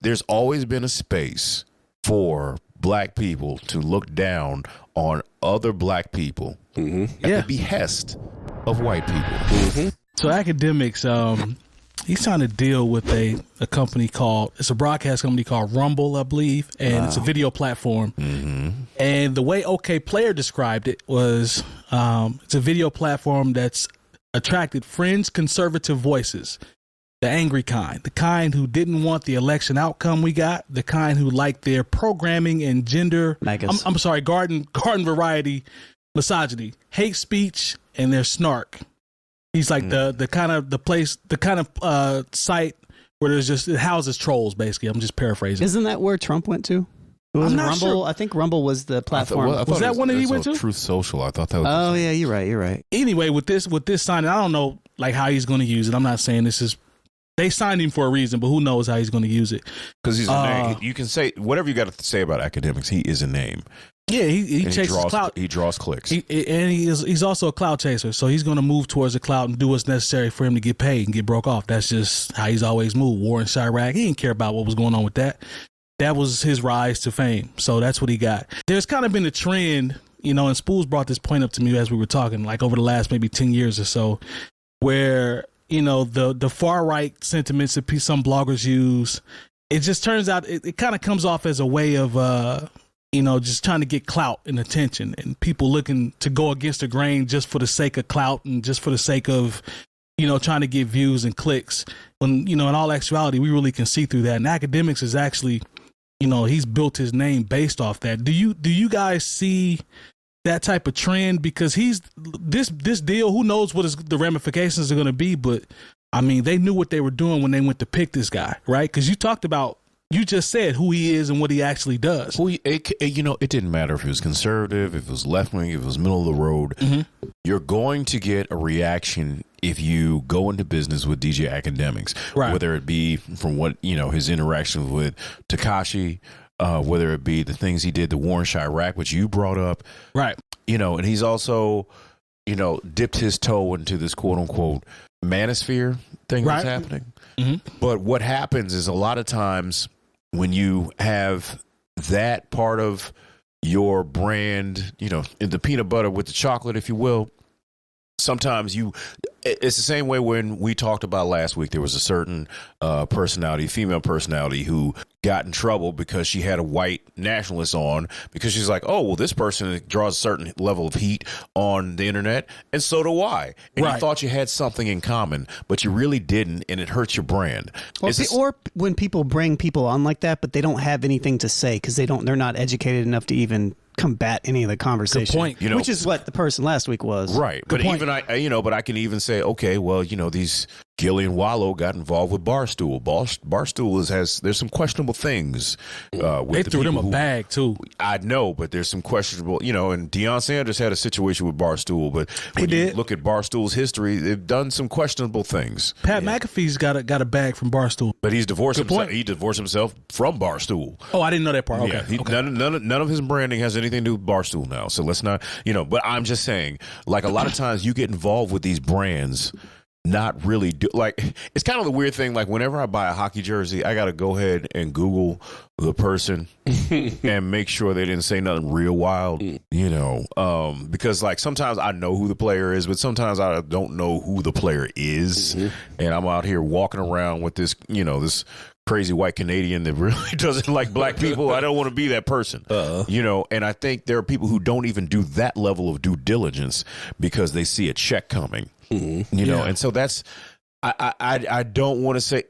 there's always been a space for black people to look down on other black people at the behest of white people. So Akademiks, he's trying to deal with a company it's a broadcast company called Rumble, I believe, and it's a video platform. And the way 𝐀𝐁𝐿 described it was it's a video platform that's attracted fringe conservative voices. The angry kind, the kind who didn't want the election outcome we got, the kind who liked their programming and gender, I'm sorry, garden variety misogyny, hate speech, and their snark. He's like the kind of site where it houses trolls, basically. I'm just paraphrasing. Isn't that where Trump went to? Was Rumble? Sure. I think Rumble was the platform. Was that one that he went to? Truth Social. I thought that was. Oh yeah, you're right. Anyway, with this signing, I don't know like how he's going to use it. I'm not saying this is. They signed him for a reason, but who knows how he's going to use it? Because he's a name. You can say whatever you got to say about Akademiks. He is a name. Yeah, he chases clout. He draws clicks. He's also a clout chaser, so he's going to move towards the clout and do what's necessary for him to get paid and get broke off. That's just how he's always moved. War in Chirac, he didn't care about what was going on with that. That was his rise to fame, so that's what he got. There's kind of been a trend, and Spools brought this point up to me as we were talking, like over the last maybe 10 years or so, where the far right sentiments that some bloggers use, it just turns out it kind of comes off as a way of just trying to get clout and attention, and people looking to go against the grain just for the sake of clout and just for the sake of trying to get views and clicks. When in all actuality, we really can see through that. And Akademiks is actually, he's built his name based off that. Do you guys see that type of trend? Because he's this deal, who knows what the ramifications are going to be, but I mean, they knew what they were doing when they went to pick this guy, right? Because you just said who he is and what he actually does. It didn't matter if he was conservative, if it was left wing, if it was middle of the road. You're going to get a reaction if you go into business with DJ Akademiks, right? Whether it be from what his interaction with Tekashi, whether it be the things he did, the war in Chirac, which you brought up, right? And he's also, dipped his toe into this quote unquote manosphere thing that's happening. But what happens is a lot of times when you have that part of your brand, in the peanut butter with the chocolate, if you will, sometimes it's the same way when we talked about last week. There was a certain female personality who got in trouble because she had a white nationalist on, because she's like, oh, well, this person draws a certain level of heat on the internet, and so do I. And you thought you had something in common, but you really didn't, and it hurts your brand. Or when people bring people on like that, but they don't have anything to say because they're not educated enough to even combat any of the conversation. Good point. Which is what the person last week was. Right. Good but point. even but I can even say, okay, well, these Gilly and Wallow got involved with Barstool. Barstool there's some questionable things. They threw them a bag too. I know, but there's some questionable, and Deion Sanders had a situation with Barstool, but when you look at Barstool's history, they've done some questionable things. Pat McAfee's got a bag from Barstool, but he's divorced himself. He divorced himself from Barstool. Oh, I didn't know that part. Okay. Yeah, none of his branding has anything to do with Barstool now. So let's not, but I'm just saying, like, a lot of times you get involved with these brands not really do, like, it's kind of the weird thing, like whenever I buy a hockey jersey, I got to go ahead and Google the person and make sure they didn't say nothing real wild, because like sometimes I know who the player is, but sometimes I don't know who the player is. And I'm out here walking around with this, this crazy white Canadian that really doesn't like black people. I don't want to be that person, and I think there are people who don't even do that level of due diligence because they see a check coming. And so that's, I don't want to say,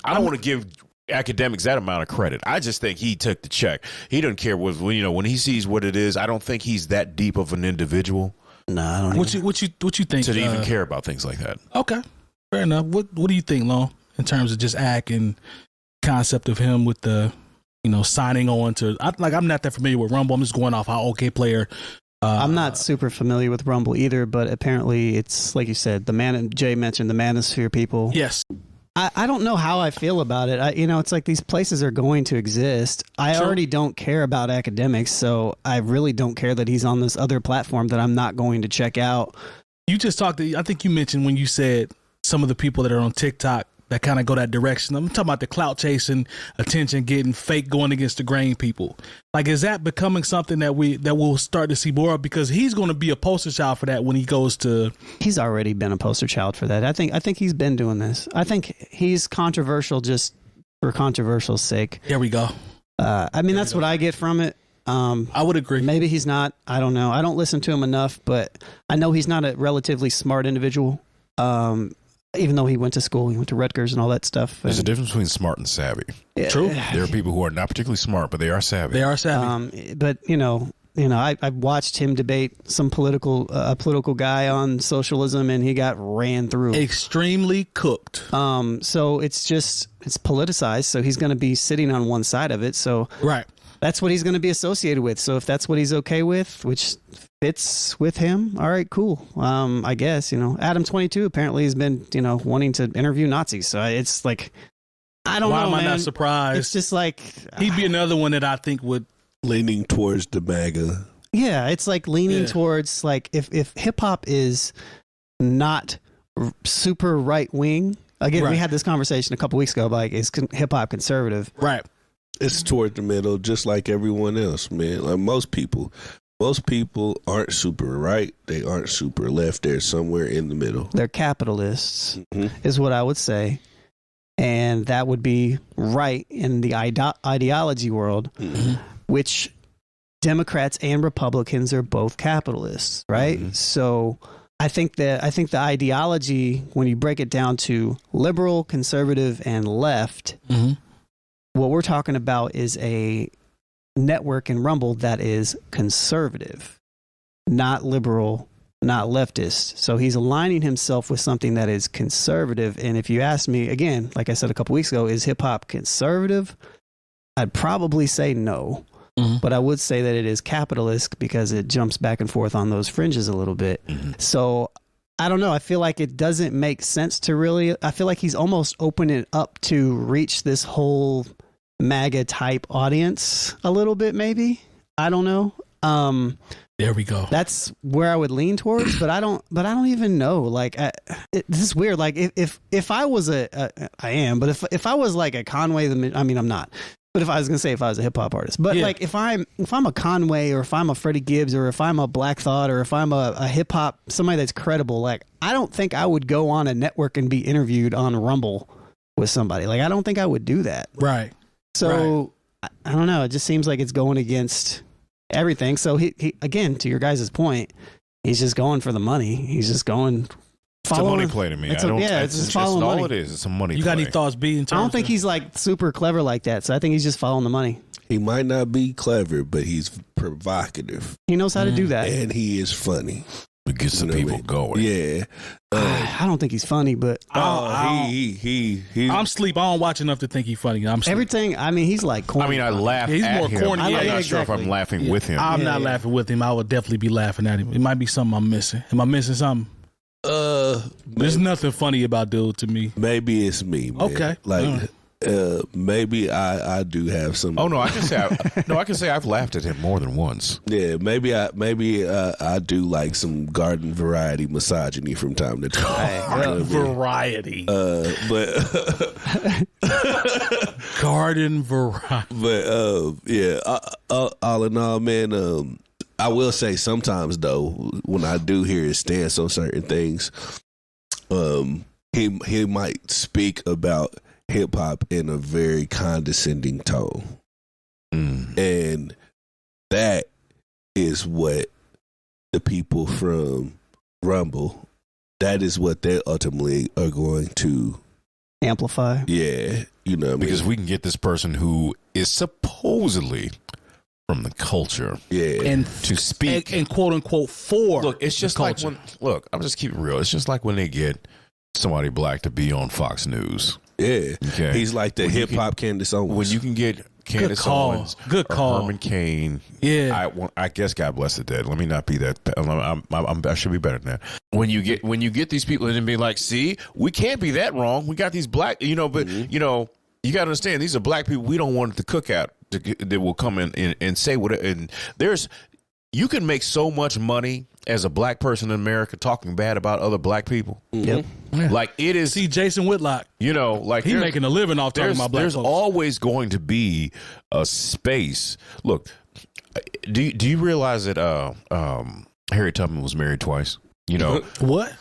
I don't want to give Akademiks that amount of credit. I just think he took the check. He doesn't care when he sees what it is. I don't think he's that deep of an individual. No, I don't. What you think to even care about things like that? Okay, fair enough. What do you think, Long, in terms of just Ak and concept of him with the signing on to? I'm not that familiar with Rumble. I'm just going off how 𝐀𝐁𝐿 I'm not super familiar with Rumble either, but apparently it's like you said, Jay mentioned the manosphere people. Yes. I don't know how I feel about it. It's like these places are going to exist. I already don't care about Akademiks, so I really don't care that he's on this other platform that I'm not going to check out. You just I think you mentioned when you said some of the people that are on TikTok that kind of go that direction. I'm talking about the clout chasing, attention getting, fake going against the grain people. Like, is that becoming something that we'll start to see more of? Because he's going to be a poster child for that when he goes to. He's already been a poster child for that. I think he's been doing this. I think he's controversial just for controversial's sake. There we go. I mean, that's what I get from it. I would agree. Maybe he's not. I don't know. I don't listen to him enough, but I know he's not a relatively smart individual. Even though he went to school, he went to Rutgers and all that stuff. There's a difference between smart and savvy. True. There are people who are not particularly smart, but they are savvy. They are savvy. But I watched him debate some political guy on socialism, and he got ran through. Extremely cooked. So it's politicized. So he's going to be sitting on one side of it. So right. That's what he's going to be associated with. So if that's what he's okay with, which fits with him, all right, cool. I guess, Adam 22 apparently has been, wanting to interview Nazis. So it's like, I don't know. Why am I man. not surprised? It's just like, he'd be another one that I think would. Leaning towards the MAGA. Yeah, it's like leaning towards, like, if hip hop is not super right wing, again, we had this conversation a couple weeks ago, like, is hip hop conservative? Right. It's toward the middle, just like everyone else, man. Like most people aren't super right. They aren't super left. They're somewhere in the middle. They're capitalists, is what I would say. And that would be right in the ideology world, which Democrats and Republicans are both capitalists, right? So I think the ideology, when you break it down to liberal, conservative, and left, what we're talking about is a network in Rumble that is conservative, not liberal, not leftist. So he's aligning himself with something that is conservative. And if you ask me, again, like I said a couple weeks ago, is hip hop conservative? I'd probably say no. But I would say that it is capitalist because it jumps back and forth on those fringes a little bit. So I don't know. I feel like it doesn't make sense to really. I feel like he's almost opening it up to reach this whole MAGA type audience a little bit, maybe. I don't know. There we go. That's where I would lean towards, but I don't even know. Like, this is weird. Like, if I was I am, but if I was like a Conway, I mean, I'm not. But if I was a hip hop artist, but like if I'm a Conway, or if I'm a Freddie Gibbs, or if I'm a Black Thought, or if I'm a hip hop, somebody that's credible, like, I don't think I would go on a network and be interviewed on Rumble with somebody. Like, I don't think I would do that. Right. So I don't know. It just seems like it's going against everything. So he again, to your guys' point, he's just going for the money. He's just going. It's a money play to me. It's just all money. it is. It's a money play. You got any thoughts, B? In terms I don't think he's like super clever like that. So I think he's just following the money. He might not be clever, but he's provocative. He knows how to do that. And he is funny. It gets some people going. Yeah. I don't think he's funny, but I'm sleep. I don't watch enough to think he's funny. I'm sleep. everything. I mean, he's like corny. I mean, I laugh He's at more him. corny. I'm Yeah, not sure exactly. if I'm laughing with him. I'm not laughing with him. I would definitely be laughing at him. It might be something I'm missing. Am I missing something? There's nothing funny about dude to me. Maybe it's me, man. Okay. Like, maybe I do have some. Oh no, I can say I've laughed at him more than once. Yeah, maybe I do like some garden variety misogyny from time to time. Variety. But Garden variety. But yeah, all in all, man. I will say sometimes though, when I do hear his stance on certain things, he might speak about hip hop in a very condescending tone, and that is what the people from Rumble, that is what they ultimately are going to amplify. Yeah, you know, because we can get this person who is supposedly from the culture, and to speak and quote unquote for. Look, it's just like when. Look, I'm just keeping it real. It's just like when they get somebody black to be on Fox News. Yeah, okay. He's like the hip hop Candace Owens. When you can get Candace Owens, good call, Herman Cain. Yeah, I guess God bless the dead. Let me not be that. I should be better than that. When you get these people and be like, see, we can't be that wrong. We got these black, but you got to understand these are black people. We don't want the cookout that will come in and say what. And there's you can make so much money as a black person in America talking bad about other black people. Yep. Like it is. See Jason Whitlock. You know, like He making a living off talking about black there's folks. always going to be a space. Look, do you realize that Harriet Tubman was married twice? You know What?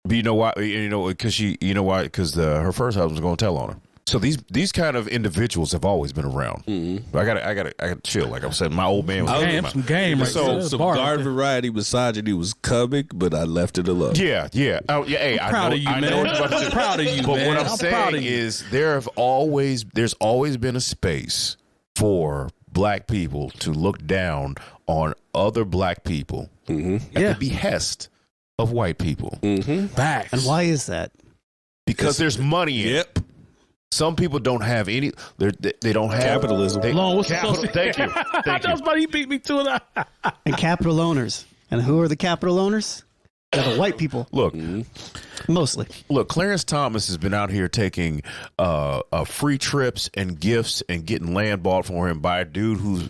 But you know why? You know because Because her first husband was going to tell on her. So these kind of individuals have always been around. I gotta chill. Like I said, my old man was Some game right So- there. Some Bar right garden there. variety misogyny was coming, but I left it alone. Yeah. Oh, yeah. Hey, proud of you, I know man. what you're about to I'm do. proud of you, But man. what I'm I'm proud saying of you. is there's always been a space for black people to look down on other black people at the behest of white people. Facts. And why is that? Because there's money in it. Yep. Some people don't have any. They don't have Capitalism. Long, what's the Capital. Thank you. Thank That you. was funny. He beat me to it. And capital owners. And who are the capital owners? They're the white people, Look, mostly. Clarence Thomas has been out here taking free trips and gifts and getting land bought for him by a dude whose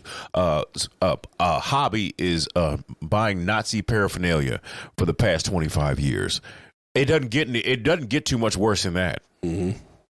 hobby is buying Nazi paraphernalia for the past 25 years. It doesn't get too much worse than that.